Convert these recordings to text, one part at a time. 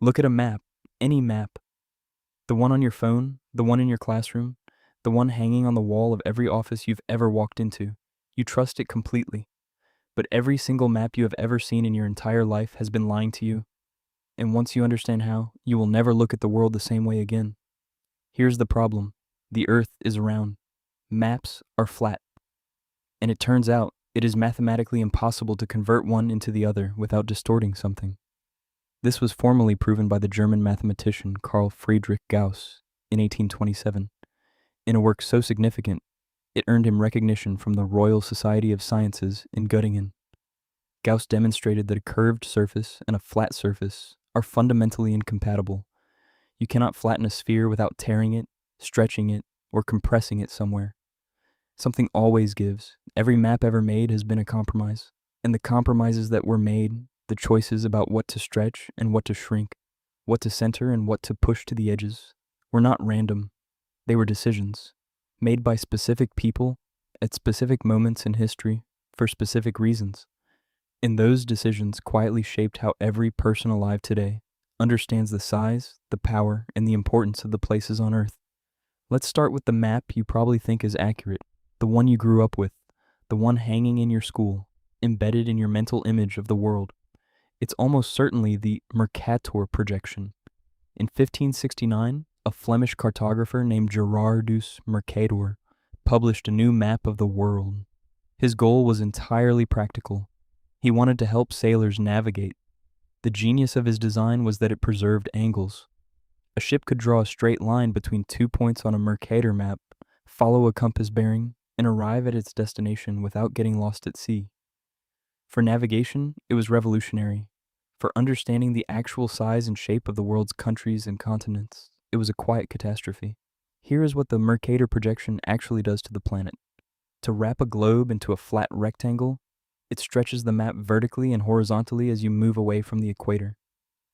Look at a map, any map, the one on your phone, the one in your classroom, the one hanging on the wall of every office you've ever walked into. You trust it completely. But every single map you have ever seen in your entire life has been lying to you. And once you understand how, you will never look at the world the same way again. Here's the problem. The Earth is round. Maps are flat. And it turns out, it is mathematically impossible to convert one into the other without distorting something. This was formally proven by the German mathematician Carl Friedrich Gauss in 1827, in a work so significant, it earned him recognition from the Royal Society of Sciences in Göttingen. Gauss demonstrated that a curved surface and a flat surface are fundamentally incompatible. You cannot flatten a sphere without tearing it, stretching it, or compressing it somewhere. Something always gives. Every map ever made has been a compromise. And the compromises that were made, the choices about what to stretch and what to shrink, what to center and what to push to the edges, were not random. They were decisions, made by specific people at specific moments in history for specific reasons. And those decisions quietly shaped how every person alive today understands the size, the power, and the importance of the places on Earth. Let's start with the map you probably think is accurate, the one you grew up with, the one hanging in your school, embedded in your mental image of the world. It's almost certainly the Mercator Projection. In 1569, a Flemish cartographer named Gerardus Mercator published a new map of the world. His goal was entirely practical. He wanted to help sailors navigate. The genius of his design was that it preserved angles. A ship could draw a straight line between 2 points on a Mercator map, follow a compass bearing, and arrive at its destination without getting lost at sea. For navigation, it was revolutionary. For understanding the actual size and shape of the world's countries and continents, it was a quiet catastrophe. Here is what the Mercator projection actually does to the planet. To wrap a globe into a flat rectangle, it stretches the map vertically and horizontally as you move away from the equator.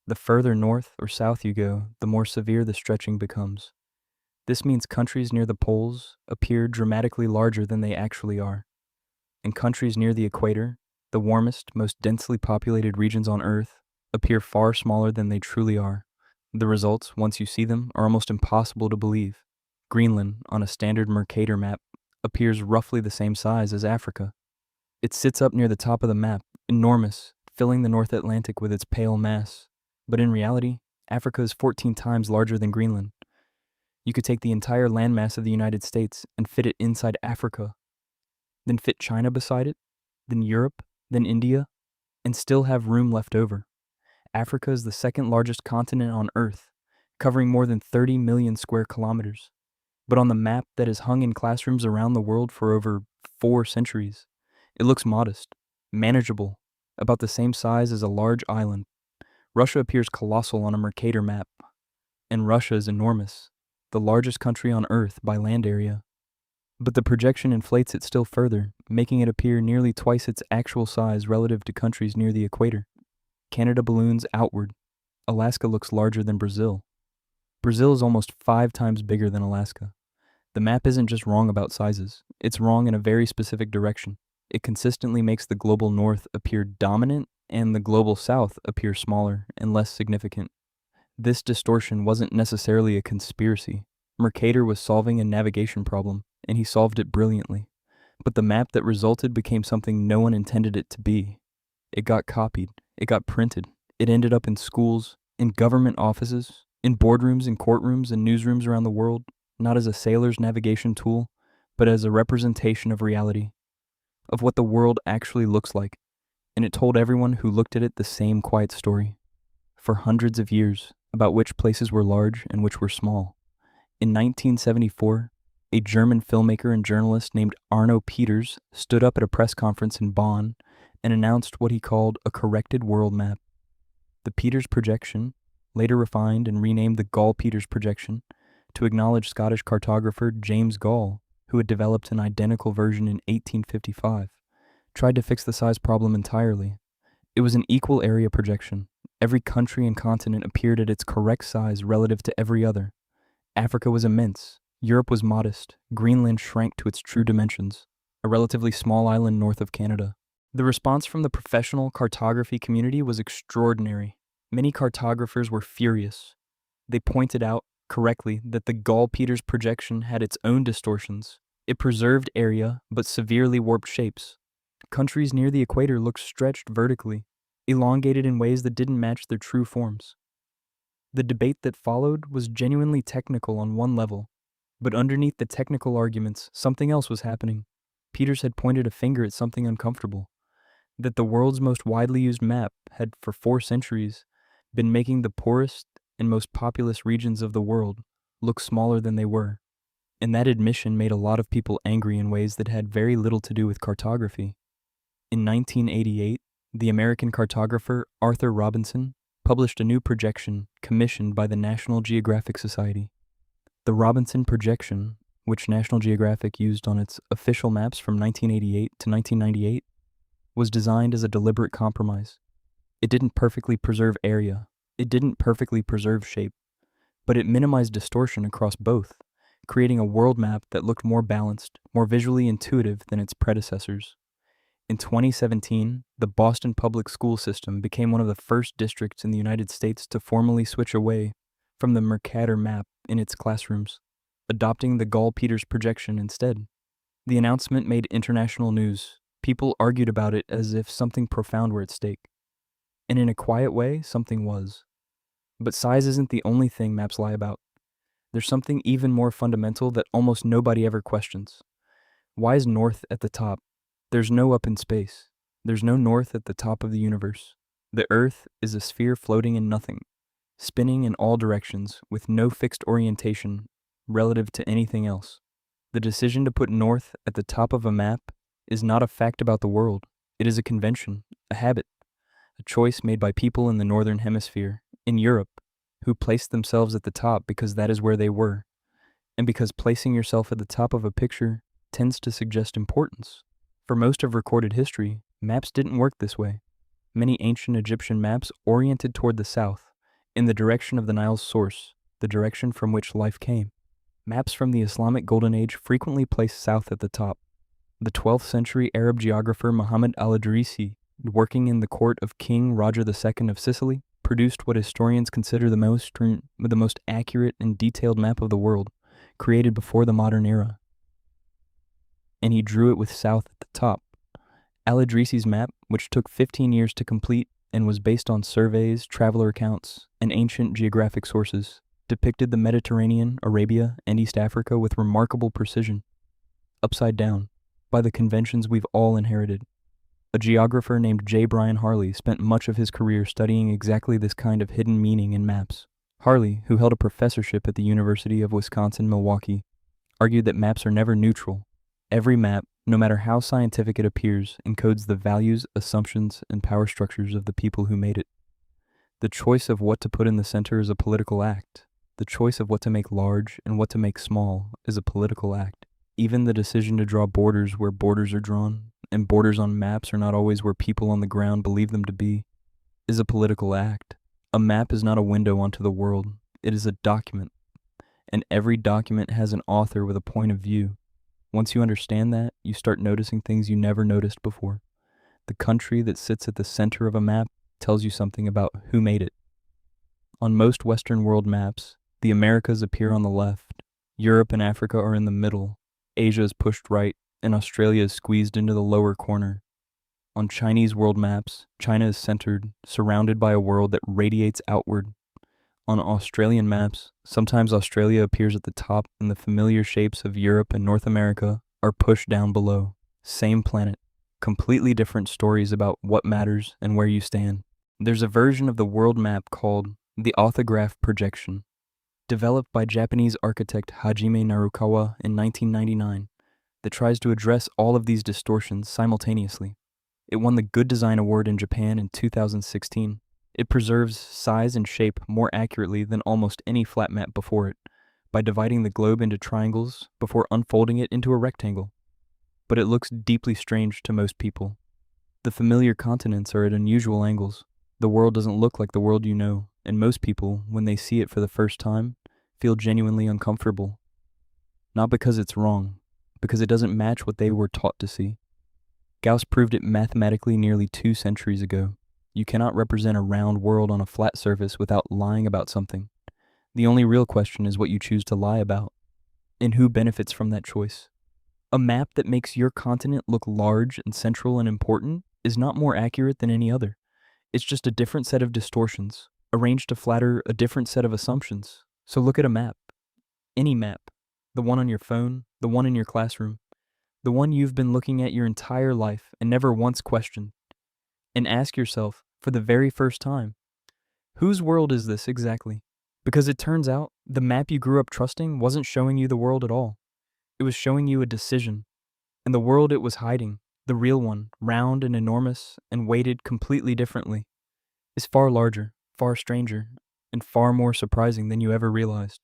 The further north or south you go, the more severe the stretching becomes. This means countries near the poles appear dramatically larger than they actually are. And countries near the equator, the warmest, most densely populated regions on Earth, appear far smaller than they truly are. The results, once you see them, are almost impossible to believe. Greenland, on a standard Mercator map, appears roughly the same size as Africa. It sits up near the top of the map, enormous, filling the North Atlantic with its pale mass. But in reality, Africa is 14 times larger than Greenland. You could take the entire landmass of the United States and fit it inside Africa, then fit China beside it, then Europe, then India, and still have room left over. Africa is the second largest continent on Earth, covering more than 30 million square kilometers. But on the map that is hung in classrooms around the world for over 4 centuries, it looks modest, manageable, about the same size as a large island. Russia appears colossal on a Mercator map, and Russia is enormous, the largest country on Earth by land area. But the projection inflates it still further, making it appear nearly twice its actual size relative to countries near the equator. Canada balloons outward. Alaska looks larger than Brazil. Brazil is almost 5 times bigger than Alaska. The map isn't just wrong about sizes, it's wrong in a very specific direction. It consistently makes the global north appear dominant and the global south appear smaller and less significant. This distortion wasn't necessarily a conspiracy. Mercator was solving a navigation problem, and he solved it brilliantly. But the map that resulted became something no one intended it to be. It got copied, it got printed, it ended up in schools, in government offices, in boardrooms and courtrooms and newsrooms around the world, not as a sailor's navigation tool, but as a representation of reality, of what the world actually looks like, and it told everyone who looked at it the same quiet story, for hundreds of years, about which places were large and which were small. In 1974, a German filmmaker and journalist named Arno Peters stood up at a press conference in Bonn and announced what he called a corrected world map. The Peters projection, later refined and renamed the Gall-Peters projection, to acknowledge Scottish cartographer James Gall, who had developed an identical version in 1855, tried to fix the size problem entirely. It was an equal area projection. Every country and continent appeared at its correct size relative to every other. Africa was immense. Europe was modest. Greenland shrank to its true dimensions, a relatively small island north of Canada. The response from the professional cartography community was extraordinary. Many cartographers were furious. They pointed out, correctly, that the Gall-Peters projection had its own distortions. It preserved area, but severely warped shapes. Countries near the equator looked stretched vertically, elongated in ways that didn't match their true forms. The debate that followed was genuinely technical on one level, but underneath the technical arguments, something else was happening. Peters had pointed a finger at something uncomfortable, that the world's most widely used map had, for 4 centuries, been making the poorest and most populous regions of the world look smaller than they were. And that admission made a lot of people angry in ways that had very little to do with cartography. In 1988, the American cartographer Arthur Robinson published a new projection commissioned by the National Geographic Society. The Robinson projection, which National Geographic used on its official maps from 1988 to 1998, was designed as a deliberate compromise. It didn't perfectly preserve area, it didn't perfectly preserve shape, but it minimized distortion across both, creating a world map that looked more balanced, more visually intuitive than its predecessors. In 2017, the Boston public school system became one of the first districts in the United States to formally switch away from the Mercator map in its classrooms, adopting the Gall-Peters projection instead. The announcement made international news. People argued about it as if something profound were at stake. And in a quiet way, something was. But size isn't the only thing maps lie about. There's something even more fundamental that almost nobody ever questions. Why is north at the top? There's no up in space. There's no north at the top of the universe. The Earth is a sphere floating in nothing, spinning in all directions with no fixed orientation relative to anything else. The decision to put north at the top of a map is not a fact about the world. It is a convention, a habit, a choice made by people in the northern hemisphere, in Europe, who placed themselves at the top because that is where they were, and because placing yourself at the top of a picture tends to suggest importance. For most of recorded history, maps didn't work this way. Many ancient Egyptian maps oriented toward the south, in the direction of the Nile's source, the direction from which life came. Maps from the Islamic Golden Age frequently placed south at the top. The 12th century Arab geographer Muhammad al-Idrisi, working in the court of King Roger II of Sicily, produced what historians consider the most accurate and detailed map of the world, created before the modern era. And he drew it with south at the top. Al-Idrisi's map, which took 15 years to complete and was based on surveys, traveler accounts, and ancient geographic sources, depicted the Mediterranean, Arabia, and East Africa with remarkable precision, upside down, by the conventions we've all inherited. A geographer named J. Brian Harley spent much of his career studying exactly this kind of hidden meaning in maps. Harley, who held a professorship at the University of Wisconsin-Milwaukee, argued that maps are never neutral. Every map, no matter how scientific it appears, encodes the values, assumptions, and power structures of the people who made it. The choice of what to put in the center is a political act. The choice of what to make large and what to make small is a political act. Even the decision to draw borders where borders are drawn, and borders on maps are not always where people on the ground believe them to be, is a political act. A map is not a window onto the world. It is a document. And every document has an author with a point of view. Once you understand that, you start noticing things you never noticed before. The country that sits at the center of a map tells you something about who made it. On most Western world maps, the Americas appear on the left, Europe and Africa are in the middle, Asia is pushed right, and Australia is squeezed into the lower corner. On Chinese world maps, China is centered, surrounded by a world that radiates outward. On Australian maps, sometimes Australia appears at the top and the familiar shapes of Europe and North America are pushed down below. Same planet, completely different stories about what matters and where you stand. There's a version of the world map called the orthograph projection, developed by Japanese architect Hajime Narukawa in 1999, that tries to address all of these distortions simultaneously. It won the Good Design Award in Japan in 2016. It preserves size and shape more accurately than almost any flat map before it, by dividing the globe into triangles before unfolding it into a rectangle. But it looks deeply strange to most people. The familiar continents are at unusual angles. The world doesn't look like the world you know, and most people, when they see it for the first time, feel genuinely uncomfortable. Not because it's wrong, because it doesn't match what they were taught to see. Gauss proved it mathematically nearly 2 centuries ago. You cannot represent a round world on a flat surface without lying about something. The only real question is what you choose to lie about, and who benefits from that choice. A map that makes your continent look large and central and important is not more accurate than any other. It's just a different set of distortions, arranged to flatter a different set of assumptions. So look at a map. Any map. The one on your phone, the one in your classroom, the one you've been looking at your entire life and never once questioned. And ask yourself, for the very first time, whose world is this exactly? Because it turns out the map you grew up trusting wasn't showing you the world at all. It was showing you a decision. And the world it was hiding, the real one, round and enormous and weighted completely differently, is far larger, far stranger, and far more surprising than you ever realized.